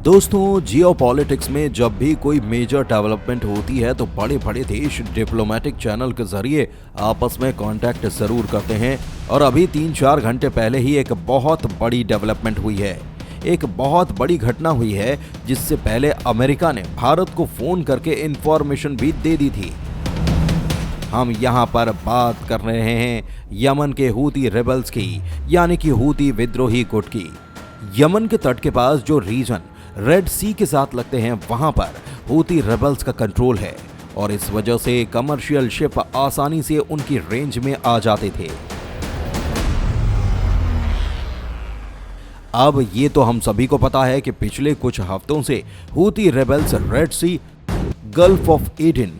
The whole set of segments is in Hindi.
दोस्तों, जियोपॉलिटिक्स में जब भी कोई मेजर डेवलपमेंट होती है तो बड़े बड़े देश डिप्लोमेटिक चैनल के जरिए आपस में कांटेक्ट जरूर करते हैं। और अभी 3-4 घंटे पहले ही एक बहुत बड़ी डेवलपमेंट हुई है, एक बहुत बड़ी घटना हुई है जिससे पहले अमेरिका ने भारत को फोन करके इंफॉर्मेशन भी दे दी थी। हम यहाँ पर बात कर रहे हैं यमन के हूती रेबल्स की, यानी कि हूती विद्रोही गुट की। यमन के तट के पास जो रीजन रेड सी के साथ लगते हैं, वहां पर हूती रेबल्स का कंट्रोल है और इस वजह से कमर्शियल शिप आसानी से उनकी रेंज में आ जाते थे। अब ये तो हम सभी को पता है कि पिछले कुछ हफ्तों से Houthi rebels red sea, gulf of Aden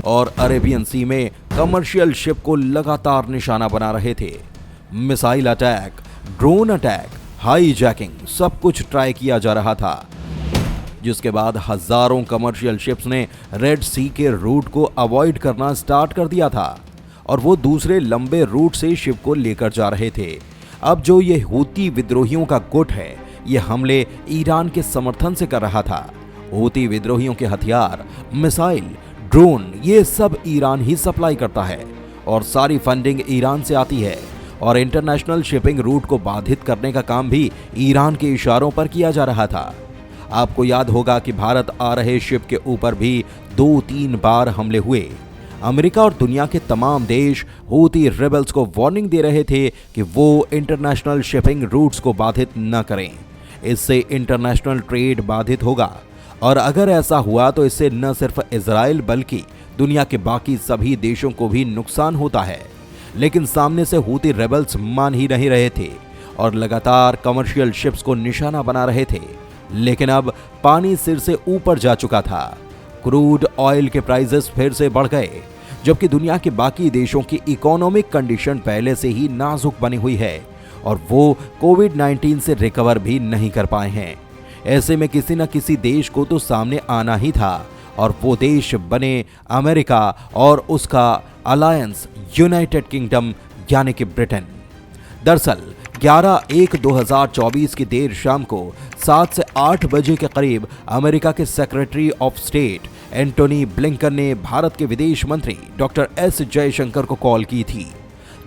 और अरेबियन सी में कमर्शियल शिप को लगातार निशाना बना रहे थे। Missile attack, drone attack, hijacking, सब कुछ ट्राई किया जा रहा था, जिसके बाद हजारों कमर्शियल शिप्स ने रेड सी के रूट को अवॉइड करना स्टार्ट कर दिया था और वो दूसरे लंबे रूट से शिप को लेकर जा रहे थे। अब जो ये हूती विद्रोहियों का गुट है, ये हमले ईरान के समर्थन से कर रहा था। हूती विद्रोहियों के हथियार, मिसाइल, ड्रोन, ये सब ईरान ही सप्लाई करता है और सारी फंडिंग ईरान से आती है और इंटरनेशनल शिपिंग रूट को बाधित करने का काम भी ईरान के इशारों पर किया जा रहा था। आपको याद होगा कि भारत आ रहे शिप के ऊपर भी 2-3 बार हमले हुए। अमेरिका और दुनिया के तमाम देश हूती रेबल्स को वार्निंग दे रहे थे कि वो इंटरनेशनल शिपिंग रूट्स को बाधित न करें, इससे इंटरनेशनल ट्रेड बाधित होगा और अगर ऐसा हुआ तो इससे न सिर्फ इजराइल बल्कि दुनिया के बाकी सभी देशों को भी नुकसान होता है। लेकिन सामने से हूती रेबल्स मान ही नहीं रहे थे और लगातार कमर्शियल शिप्स को निशाना बना रहे थे। लेकिन अब पानी सिर से ऊपर जा चुका था। क्रूड ऑयल के प्राइसेस फिर से बढ़ गए, जबकि दुनिया के बाकी देशों की इकोनॉमिक कंडीशन पहले से ही नाजुक बनी हुई है और वो कोविड-19 से रिकवर भी नहीं कर पाए हैं। ऐसे में किसी न किसी देश को तो सामने आना ही था और वो देश बने अमेरिका और उसका अलायंस यूनाइटेड किंगडम, यानी कि ब्रिटेन। दरअसल 11/1/2024 की देर शाम को 7 से 8 बजे के करीब अमेरिका के secretary of state Antony Blinken ने भारत के विदेश मंत्री डॉक्टर एस जयशंकर को कॉल की थी।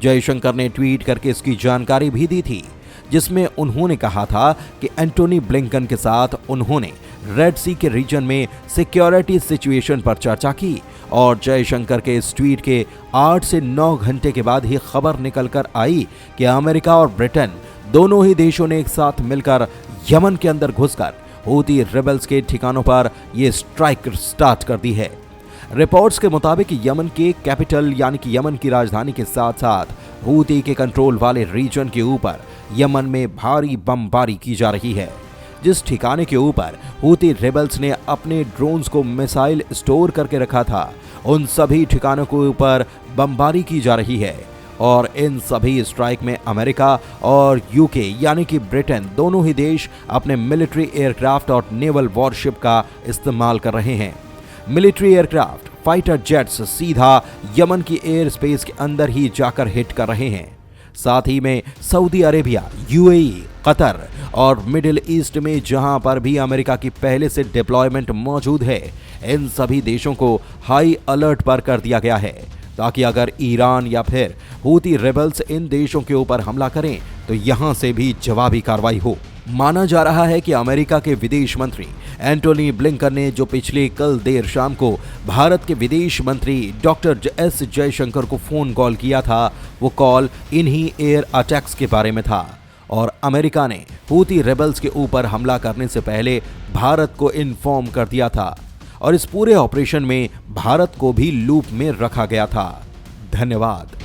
जयशंकर ने ट्वीट करके इसकी जानकारी भी दी थी, जिसमें उन्होंने कहा था कि एंटोनी ब्लिंकन के साथ उन्होंने रेड सी के रीजन में सिक्योरिटी सिचुएशन पर चर्चा की और जयशंकर के इस ट्वीट के 8 से 9 घंटे के बाद ही खबर निकलकर आई कि अमेरिका और ब्रिटेन दोनों ही देशों ने एक साथ मिलकर यमन के अंदर घुसकर हूती रेबल्स के ठिकानों पर यह स्ट्राइक स्टार्ट कर दी है। रिपोर्ट्स के मुताबिक यमन के कैपिटल, यानी कि यमन की राजधानी के साथ साथ हूती के कंट्रोल वाले रीजन के ऊपर यमन में भारी बमबारी की जा रही है। जिस ठिकाने के ऊपर हूती रेबल्स ने अपने ड्रोन्स को मिसाइल स्टोर करके रखा था, उन सभी ठिकानों के ऊपर बमबारी की जा रही है और इन सभी स्ट्राइक में अमेरिका और यूके, यानी कि ब्रिटेन, दोनों ही देश अपने मिलिट्री एयरक्राफ्ट और नेवल वॉरशिप का इस्तेमाल कर रहे हैं। मिलिट्री एयरक्राफ्ट, फाइटर जेट्स सीधा यमन की एयर स्पेस के अंदर ही जाकर हिट कर रहे हैं। साथ ही में सऊदी अरेबिया, यूएई, कतर और मिडिल ईस्ट में जहां पर भी अमेरिका की पहले से डिप्लॉयमेंट मौजूद है, इन सभी देशों को हाई अलर्ट पर कर दिया गया है ताकि अगर ईरान या फिर हूती रेबल्स इन देशों के ऊपर हमला करें तो यहां से भी जवाबी कार्रवाई हो। माना जा रहा है कि अमेरिका के विदेश मंत्री एंटोनी ब्लिंकन ने जो पिछले कल देर शाम को भारत के विदेश मंत्री डॉक्टर एस जयशंकर को फोन कॉल किया था, वो कॉल इन्हीं एयर अटैक्स के बारे में था और अमेरिका ने हूती रेबल्स के ऊपर हमला करने से पहले भारत को इन्फॉर्म कर दिया था और इस पूरे ऑपरेशन में भारत को भी लूप में रखा गया था। धन्यवाद।